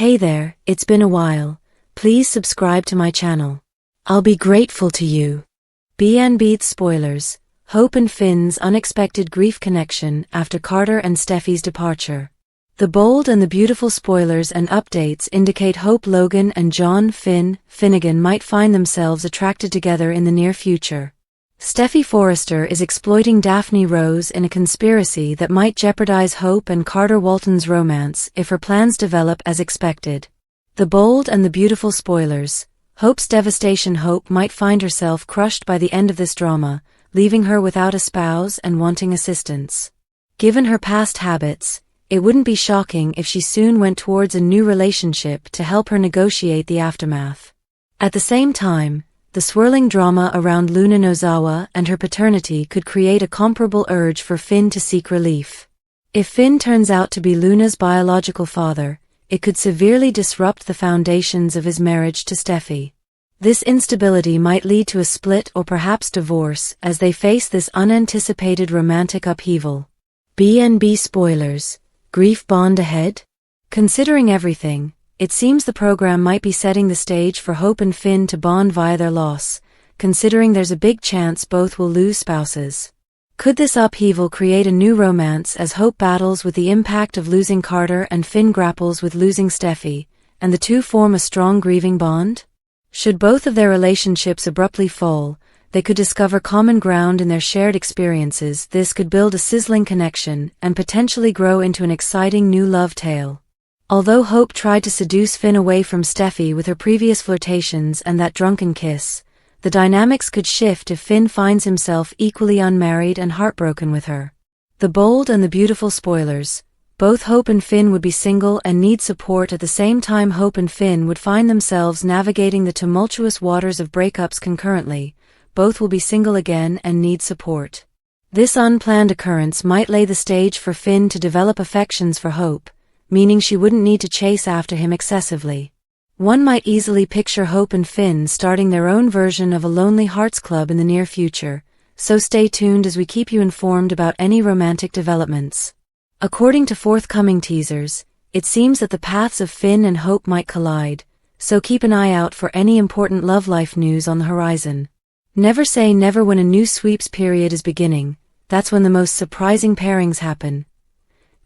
Hey there, it's been a while. Please subscribe to my channel. I'll be grateful to you. BNB spoilers. Hope and Finn's unexpected grief connection after Carter and Steffy's departure. The bold and the beautiful spoilers and updates indicate Hope Logan and John Finnegan might find themselves attracted together in the near future. Steffy Forrester is exploiting Daphne Rose in a conspiracy that might jeopardize Hope and Carter Walton's romance if her plans develop as expected. The bold and the beautiful spoilers. Hope's devastation. Hope might find herself crushed by the end of this drama, leaving her without a spouse and wanting assistance. Given her past habits, it wouldn't be shocking if she soon went towards a new relationship to help her negotiate the aftermath. At the same time, the swirling drama around Luna Nozawa and her paternity could create a comparable urge for Finn to seek relief. If Finn turns out to be Luna's biological father, it could severely disrupt the foundations of his marriage to Steffy. This instability might lead to a split or perhaps divorce as they face this unanticipated romantic upheaval. BNB spoilers. Grief bond ahead? Considering everything, it seems the program might be setting the stage for Hope and Finn to bond via their loss, considering there's a big chance both will lose spouses. Could this upheaval create a new romance as Hope battles with the impact of losing Carter and Finn grapples with losing Steffy, and the two form a strong grieving bond? Should both of their relationships abruptly fall, they could discover common ground in their shared experiences. This could build a sizzling connection and potentially grow into an exciting new love tale. Although Hope tried to seduce Finn away from Steffy with her previous flirtations and that drunken kiss, the dynamics could shift if Finn finds himself equally unmarried and heartbroken with her. The bold and the beautiful spoilers. Both Hope and Finn would be single and need support at the same time. Hope and Finn would find themselves navigating the tumultuous waters of breakups concurrently. Both will be single again and need support. This unplanned occurrence might lay the stage for Finn to develop affections for Hope, meaning she wouldn't need to chase after him excessively. One might easily picture Hope and Finn starting their own version of a Lonely Hearts Club in the near future, so stay tuned as we keep you informed about any romantic developments. According to forthcoming teasers, it seems that the paths of Finn and Hope might collide, so keep an eye out for any important love life news on the horizon. Never say never when a new sweeps period is beginning. That's when the most surprising pairings happen.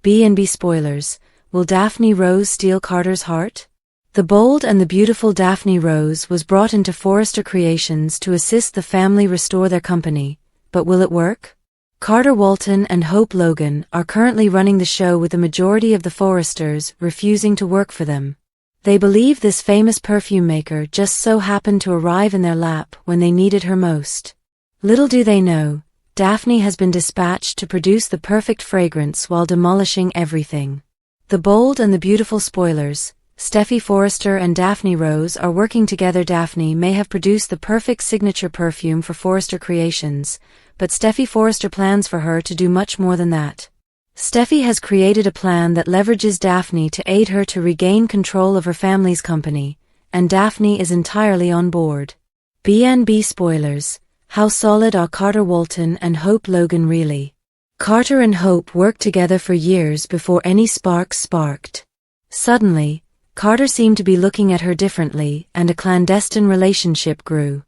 BNB spoilers. Will Daphne Rose steal Carter's heart? The bold and the beautiful Daphne Rose was brought into Forrester Creations to assist the family restore their company, but will it work? Carter Walton and Hope Logan are currently running the show with the majority of the Forresters refusing to work for them. They believe this famous perfume maker just so happened to arrive in their lap when they needed her most. Little do they know, Daphne has been dispatched to produce the perfect fragrance while demolishing everything. The bold and the beautiful spoilers. Steffy Forrester and Daphne Rose are working together. Daphne may have produced the perfect signature perfume for Forrester Creations, but Steffy Forrester plans for her to do much more than that. Steffy has created a plan that leverages Daphne to aid her to regain control of her family's company, and Daphne is entirely on board. BNB spoilers. How solid are Carter Walton and Hope Logan really? Carter and Hope worked together for years before any sparks sparked. Suddenly, Carter seemed to be looking at her differently and a clandestine relationship grew.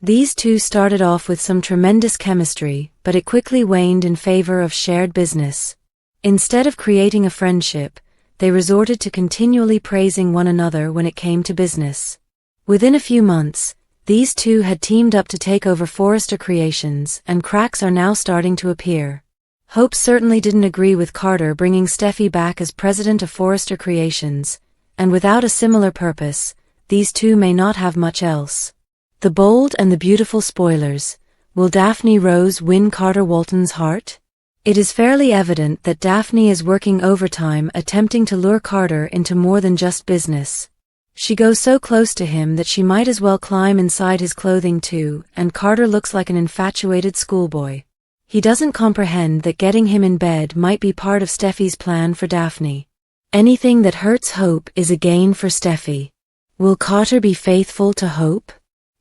These two started off with some tremendous chemistry, but it quickly waned in favor of shared business. Instead of creating a friendship, they resorted to continually praising one another when it came to business. Within a few months, these two had teamed up to take over Forrester Creations and cracks are now starting to appear. Hope certainly didn't agree with Carter bringing Steffy back as president of Forrester Creations, and without a similar purpose, these two may not have much else. The bold and the beautiful spoilers. Will Daphne Rose win Carter Walton's heart? It is fairly evident that Daphne is working overtime attempting to lure Carter into more than just business. She goes so close to him that she might as well climb inside his clothing too, and Carter looks like an infatuated schoolboy. He doesn't comprehend that getting him in bed might be part of Steffy's plan for Daphne. Anything that hurts Hope is a gain for Steffy. Will Carter be faithful to Hope?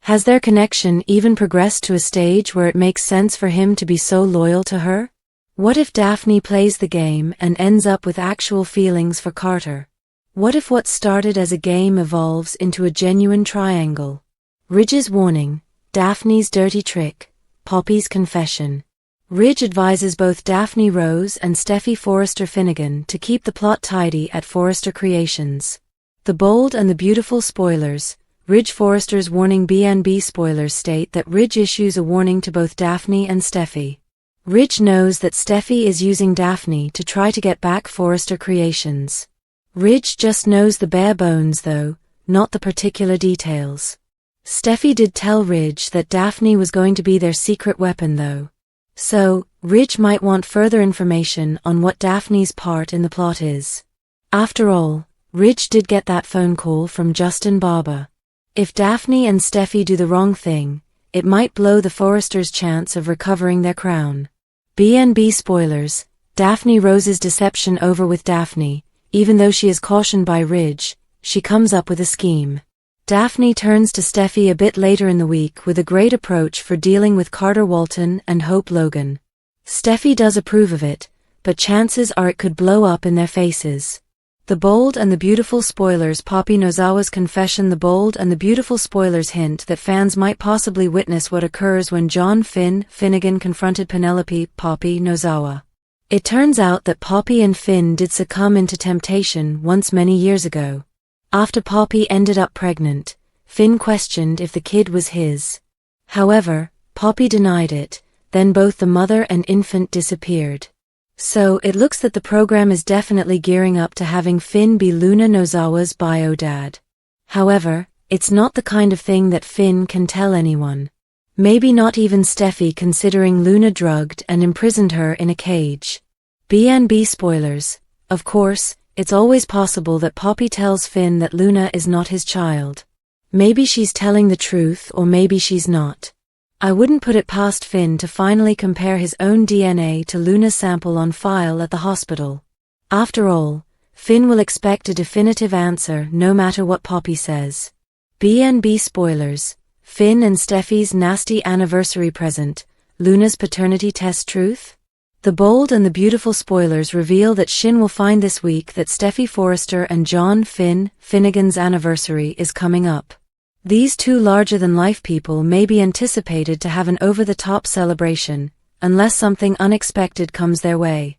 Has their connection even progressed to a stage where it makes sense for him to be so loyal to her? What if Daphne plays the game and ends up with actual feelings for Carter? What if what started as a game evolves into a genuine triangle? Ridge's warning, Daphne's dirty trick, Poppy's confession. Ridge advises both Daphne Rose and Steffy Forrester Finnegan to keep the plot tidy at Forrester Creations. The bold and the beautiful spoilers. Ridge Forrester's warning. B&B spoilers state that Ridge issues a warning to both Daphne and Steffy. Ridge knows that Steffy is using Daphne to try to get back Forrester Creations. Ridge just knows the bare bones though, not the particular details. Steffy did tell Ridge that Daphne was going to be their secret weapon though. So, Ridge might want further information on what Daphne's part in the plot is. After all, Ridge did get that phone call from Justin Barber. If Daphne and Steffy do the wrong thing, it might blow the Forresters' chance of recovering their crown. B&B spoilers, Daphne Rose's deception over with Daphne. Even though she is cautioned by Ridge, she comes up with a scheme. Daphne turns to Steffy a bit later in the week with a great approach for dealing with Carter Walton and Hope Logan. Steffy does approve of it, but chances are it could blow up in their faces. The bold and the beautiful spoilers. Poppy Nozawa's confession. The bold and the beautiful spoilers hint that fans might possibly witness what occurs when John Finnegan confronted Penelope Poppy Nozawa. It turns out that Poppy and Finn did succumb into temptation once many years ago. After Poppy ended up pregnant, Finn questioned if the kid was his. However, Poppy denied it, then both the mother and infant disappeared. So it looks that the program is definitely gearing up to having Finn be Luna Nozawa's bio dad. However, it's not the kind of thing that Finn can tell anyone. Maybe not even Steffy, considering Luna drugged and imprisoned her in a cage. B&B spoilers. Of course, it's always possible that Poppy tells Finn that Luna is not his child. Maybe she's telling the truth or maybe she's not. I wouldn't put it past Finn to finally compare his own DNA to Luna's sample on file at the hospital. After all, Finn will expect a definitive answer no matter what Poppy says. B&B spoilers. Finn and Steffy's nasty anniversary present, Luna's paternity test. Truth? The bold and the beautiful spoilers reveal that Shin will find this week that Steffy Forrester and John Finnegan's anniversary is coming up. These two larger-than-life people may be anticipated to have an over-the-top celebration, unless something unexpected comes their way.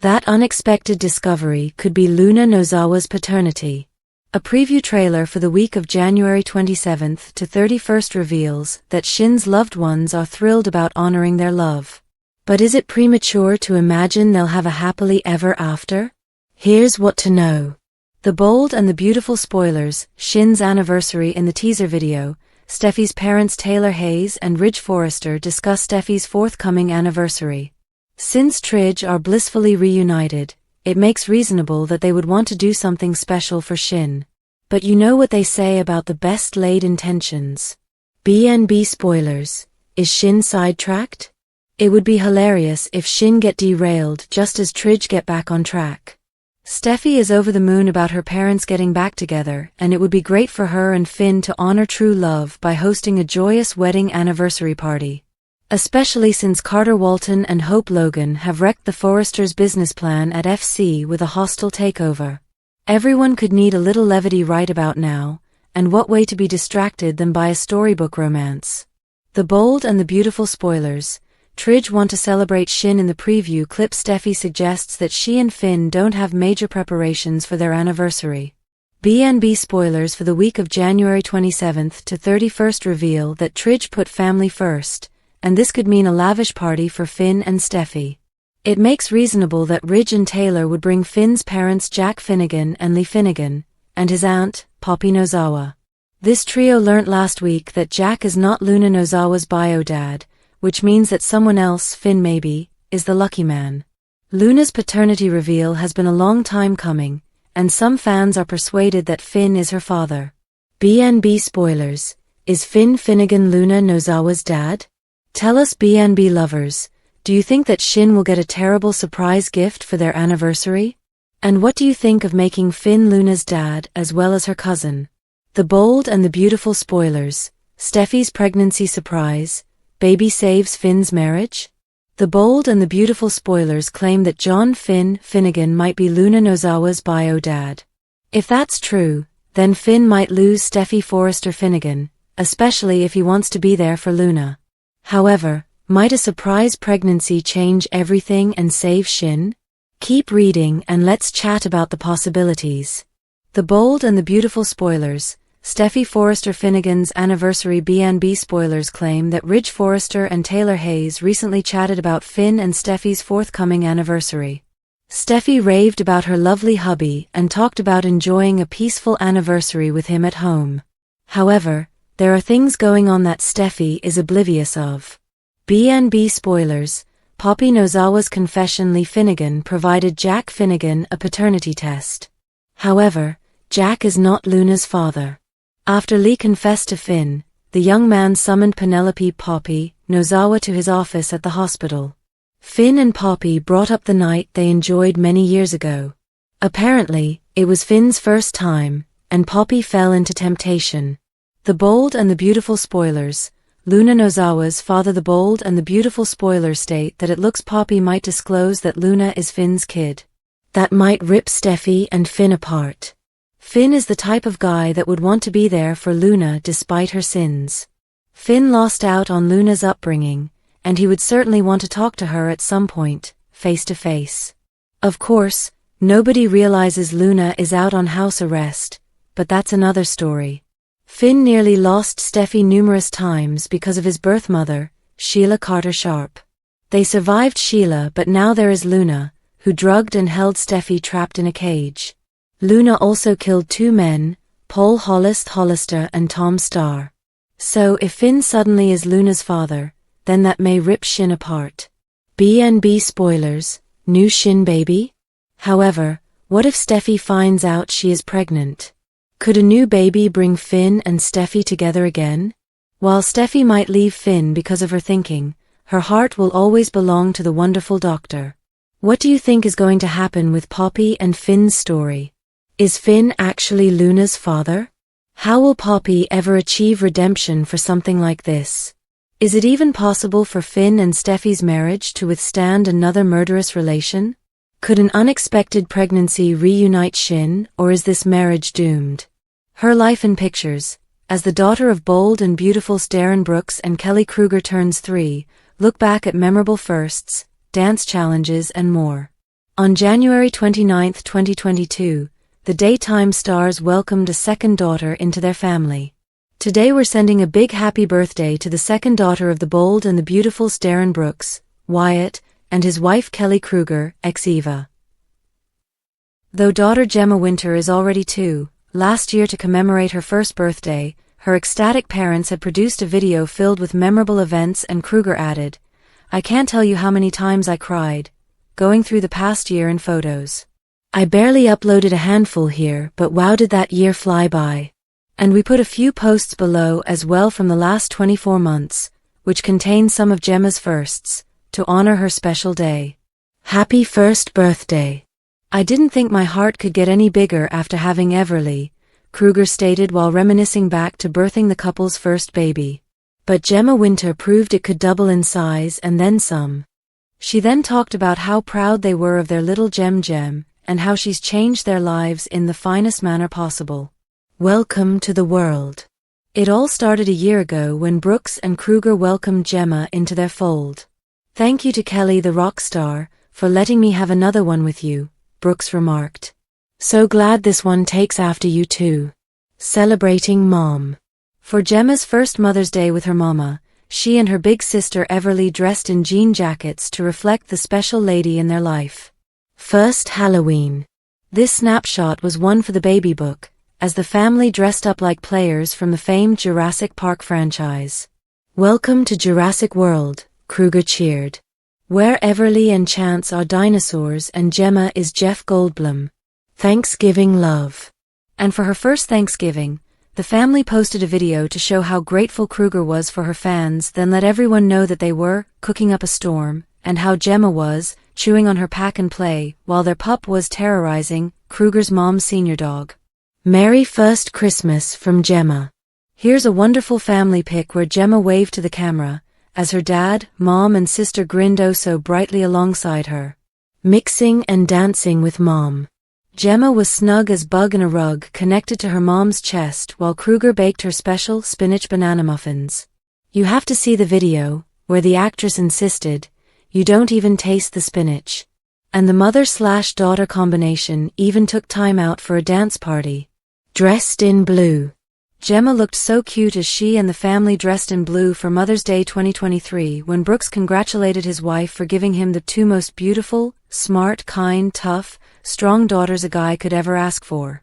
That unexpected discovery could be Luna Nozawa's paternity. A preview trailer for the week of January 27th to 31st reveals that Shin's loved ones are thrilled about honoring their love. But is it premature to imagine they'll have a happily ever after? Here's what to know. The bold and the beautiful spoilers. Shin's anniversary. In the teaser video, Steffy's parents Taylor Hayes and Ridge Forrester discuss Steffy's forthcoming anniversary. Since Tridge are blissfully reunited, it makes reasonable that they would want to do something special for Shin. But you know what they say about the best laid intentions. B&B spoilers. Is Shin sidetracked? It would be hilarious if Shin get derailed just as Tridge get back on track. Steffy is over the moon about her parents getting back together, and it would be great for her and Finn to honor true love by hosting a joyous wedding anniversary party. Especially since Carter Walton and Hope Logan have wrecked the Forresters' business plan at FC with a hostile takeover. Everyone could need a little levity right about now, and what way to be distracted than by a storybook romance. The bold and the beautiful spoilers. Tridge want to celebrate Shin. In the preview clip, Steffy suggests that she and Finn don't have major preparations for their anniversary. B&B spoilers for the week of January 27th to 31st reveal that Tridge put family first, and this could mean a lavish party for Finn and Steffy. It makes reasonable that Ridge and Taylor would bring Finn's parents Jack Finnegan and Lee Finnegan, and his aunt, Poppy Nozawa. This trio learnt last week that Jack is not Luna Nozawa's bio dad, which means that someone else, Finn maybe, is the lucky man. Luna's paternity reveal has been a long time coming, and some fans are persuaded that Finn is her father. B&B spoilers. Is Finn Finnegan Luna Nozawa's dad? Tell us, B&B lovers, do you think that Shin will get a terrible surprise gift for their anniversary? And what do you think of making Finn Luna's dad as well as her cousin? The bold and the beautiful spoilers. Steffy's pregnancy surprise. Baby saves Finn's marriage? The bold and the beautiful spoilers claim that John Finnegan might be Luna Nozawa's bio dad. If that's true, then Finn might lose Steffy Forrester Finnegan, especially if he wants to be there for Luna. However, might a surprise pregnancy change everything and save Shin? Keep reading and let's chat about the possibilities. The Bold and the Beautiful spoilers. Steffy Forrester Finnegan's anniversary B&B spoilers claim that Ridge Forrester and Taylor Hayes recently chatted about Finn and Steffy's forthcoming anniversary. Steffy raved about her lovely hubby and talked about enjoying a peaceful anniversary with him at home. However, there are things going on that Steffy is oblivious of. B&B spoilers. Poppy Nozawa's confession. Lee Finnegan provided Jack Finnegan a paternity test. However, Jack is not Luna's father. After Lee confessed to Finn, the young man summoned Penelope Poppy Nozawa to his office at the hospital. Finn and Poppy brought up the night they enjoyed many years ago. Apparently, it was Finn's first time, and Poppy fell into temptation. The Bold and the Beautiful spoilers. Luna Nozawa's father. The Bold and the Beautiful spoilers state that it looks Poppy might disclose that Luna is Finn's kid. That might rip Steffy and Finn apart. Finn is the type of guy that would want to be there for Luna despite her sins. Finn lost out on Luna's upbringing, and he would certainly want to talk to her at some point, face to face. Of course, nobody realizes Luna is out on house arrest, but that's another story. Finn nearly lost Steffy numerous times because of his birth mother, Sheila Carter Sharp. They survived Sheila, but now there is Luna, who drugged and held Steffy trapped in a cage. Luna also killed two men, Paul Hollister and Tom Starr. So if Finn suddenly is Luna's father, then that may rip Shin apart. B&B spoilers. New Shin baby? However, what if Steffy finds out she is pregnant? Could a new baby bring Finn and Steffy together again? While Steffy might leave Finn because of her thinking, her heart will always belong to the wonderful doctor. What do you think is going to happen with Poppy and Finn's story? Is Finn actually Luna's father? How will Poppy ever achieve redemption for something like this? Is it even possible for Finn and Steffy's marriage to withstand another murderous relation? Could an unexpected pregnancy reunite Shin, or is this marriage doomed? Her life in pictures. As the daughter of Bold and Beautiful Darren Brooks and Kelly Kruger turns 3, look back at memorable firsts, dance challenges and more. On January 29, 2022, the daytime stars welcomed a second daughter into their family. Today we're sending a big happy birthday to the second daughter of the Bold and the Beautiful Darren Brooks, Wyatt, and his wife Kelly Kruger, ex-Eva. Though daughter Gemma Winter is already 2, last year to commemorate her first birthday, her ecstatic parents had produced a video filled with memorable events, and Kruger added, "I can't tell you how many times I cried, going through the past year in photos. I barely uploaded a handful here, but wow, did that year fly by." And we put a few posts below as well from the last 24 months, which contain some of Gemma's firsts, to honor her special day. Happy first birthday. I didn't think my heart could get any bigger after having Everly, Kruger stated while reminiscing back to birthing the couple's first baby. But Gemma Winter proved it could double in size and then some. She then talked about how proud they were of their little Gem, and how she's changed their lives in the finest manner possible. Welcome to the world. It all started a year ago when Brooks and Kruger welcomed Gemma into their fold. "Thank you to Kelly the rock star, for letting me have another one with you," Brooks remarked. "So glad this one takes after you too." Celebrating Mom. For Gemma's first Mother's Day with her mama, she and her big sister Everly dressed in jean jackets to reflect the special lady in their life. First Halloween. This snapshot was one for the baby book, as the family dressed up like players from the famed Jurassic Park franchise. "Welcome to Jurassic World," Kruger cheered. Where Everly and Chance are dinosaurs and Gemma is Jeff Goldblum. Thanksgiving love. And for her first Thanksgiving, the family posted a video to show how grateful Kruger was for her fans, then let everyone know that they were cooking up a storm, and how Gemma was chewing on her pack and play, while their pup was terrorizing Kruger's mom's senior dog. Merry first Christmas from Gemma. Here's a wonderful family pic where Gemma waved to the camera, as her dad, mom and sister grinned oh so brightly alongside her. Mixing and dancing with Mom. Gemma was snug as bug in a rug connected to her mom's chest while Kruger baked her special spinach banana muffins. You have to see the video, where the actress insisted, "You don't even taste the spinach." And the mother/daughter combination even took time out for a dance party. Dressed in blue. Gemma looked so cute as she and the family dressed in blue for Mother's Day 2023 when Brooks congratulated his wife for giving him the two most beautiful, smart, kind, tough, strong daughters a guy could ever ask for.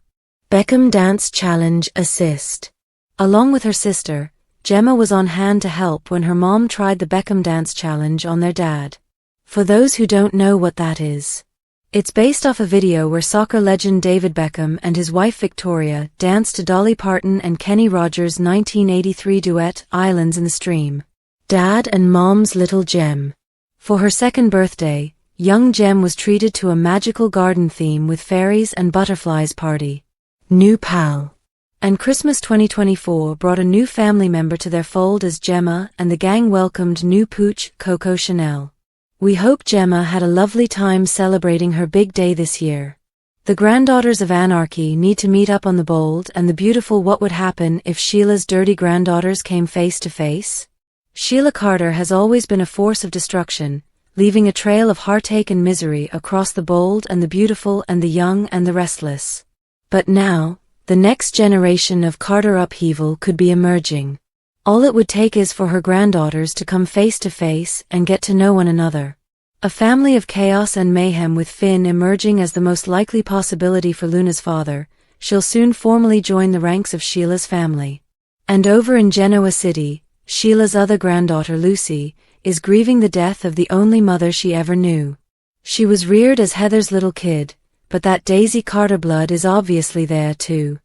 Beckham Dance Challenge Assist. Along with her sister, Gemma was on hand to help when her mom tried the Beckham Dance Challenge on their dad. For those who don't know what that is, it's based off a video where soccer legend David Beckham and his wife Victoria danced to Dolly Parton and Kenny Rogers' 1983 duet Islands in the Stream. Dad and Mom's Little Gem. For her second birthday, young Gem was treated to a magical garden theme with fairies and butterflies party. New pal. And Christmas 2024 brought a new family member to their fold as Gemma and the gang welcomed new pooch Coco Chanel. We hope Gemma had a lovely time celebrating her big day this year. The granddaughters of Anarchy need to meet up on the bold and the beautiful What Would Happen If Sheila's dirty granddaughters came face to face? Sheila Carter has always been a force of destruction, leaving a trail of heartache and misery across the bold and the beautiful and the young and the restless. But now, the next generation of Carter upheaval could be emerging. All it would take is for her granddaughters to come face to face and get to know one another. A family of chaos and mayhem with Finn emerging as the most likely possibility for Luna's father. She'll soon formally join the ranks of Sheila's family. And over in Genoa City, Sheila's other granddaughter Lucy is grieving the death of the only mother she ever knew. She was reared as Heather's little kid, but that Daisy Carter blood is obviously there too.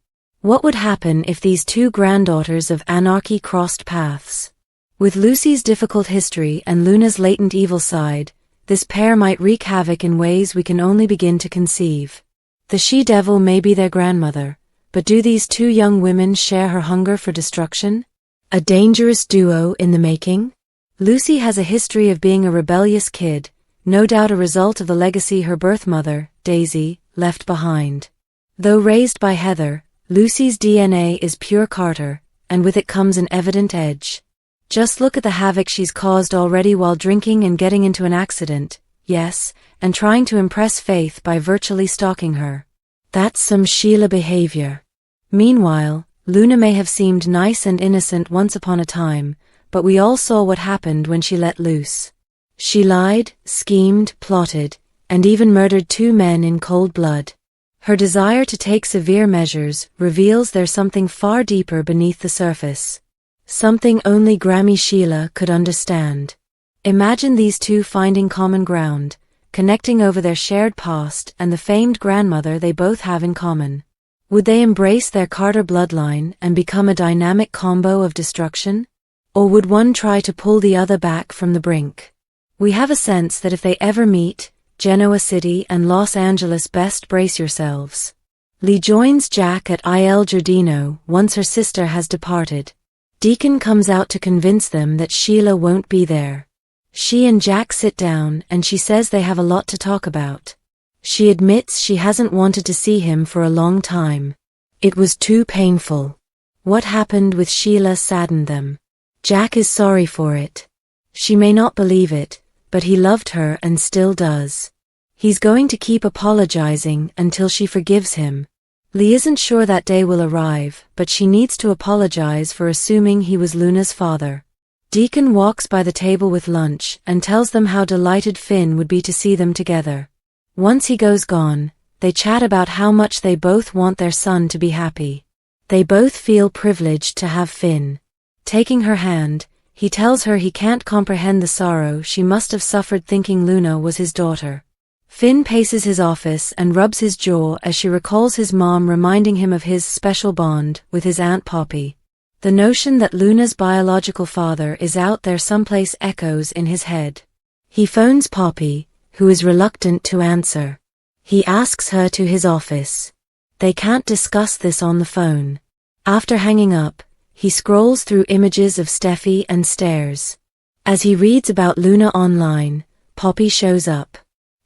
What would happen if these two granddaughters of Anarchy crossed paths? With Lucy's difficult history and Luna's latent evil side, this pair might wreak havoc in ways we can only begin to conceive. The she-devil may be their grandmother, but do these two young women share her hunger for destruction? A dangerous duo in the making? Lucy has a history of being a rebellious kid, no doubt a result of the legacy her birth mother, Daisy, left behind. Though raised by Heather, Lucy's DNA is pure Carter, and with it comes an evident edge. Just look at the havoc she's caused already while drinking and getting into an accident, yes, and trying to impress Faith by virtually stalking her. That's some Sheila behavior. Meanwhile, Luna may have seemed nice and innocent once upon a time, but we all saw what happened when she let loose. She lied, schemed, plotted, and even murdered two men in cold blood. Her desire to take severe measures reveals there's something far deeper beneath the surface. Something only Grammy Sheila could understand. Imagine these two finding common ground, connecting over their shared past and the famed grandmother they both have in common. Would they embrace their Carter bloodline and become a dynamic combo of destruction? Or would one try to pull the other back from the brink? We have a sense that if they ever meet, Genoa City and Los Angeles best brace yourselves. Lee joins Jack at Il Giardino once her sister has departed. Deacon comes out to convince them that Sheila won't be there. She and Jack sit down and she says they have a lot to talk about. She admits she hasn't wanted to see him for a long time. It was too painful. What happened with Sheila saddened them. Jack is sorry for it. She may not believe it, but he loved her and still does. He's going to keep apologizing until she forgives him. Lee isn't sure that day will arrive, but she needs to apologize for assuming he was Luna's father. Deacon walks by the table with lunch and tells them how delighted Finn would be to see them together. Once he goes gone, they chat about how much they both want their son to be happy. They both feel privileged to have Finn. Taking her hand, he tells her he can't comprehend the sorrow she must have suffered thinking Luna was his daughter. Finn paces his office and rubs his jaw as she recalls his mom reminding him of his special bond with his Aunt Poppy. The notion that Luna's biological father is out there someplace echoes in his head. He phones Poppy, who is reluctant to answer. He asks her to his office. They can't discuss this on the phone. After hanging up, he scrolls through images of Steffy and stares. As he reads about Luna online, Poppy shows up.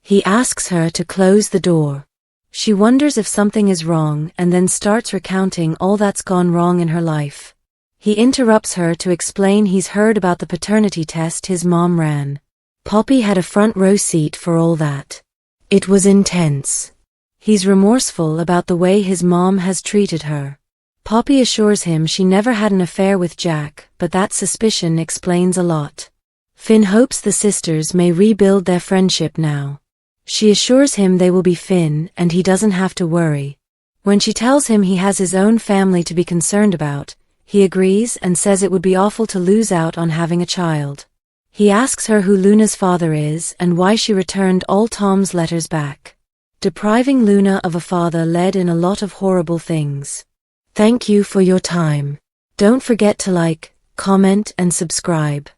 He asks her to close the door. She wonders if something is wrong and then starts recounting all that's gone wrong in her life. He interrupts her to explain he's heard about the paternity test his mom ran. Poppy had a front row seat for all that. It was intense. He's remorseful about the way his mom has treated her. Poppy assures him she never had an affair with Jack, but that suspicion explains a lot. Finn hopes the sisters may rebuild their friendship now. She assures him they will be fine and he doesn't have to worry. When she tells him he has his own family to be concerned about, he agrees and says it would be awful to lose out on having a child. He asks her who Luna's father is and why she returned all Tom's letters back. Depriving Luna of a father led in a lot of horrible things. Thank you for your time. Don't forget to like, comment and subscribe.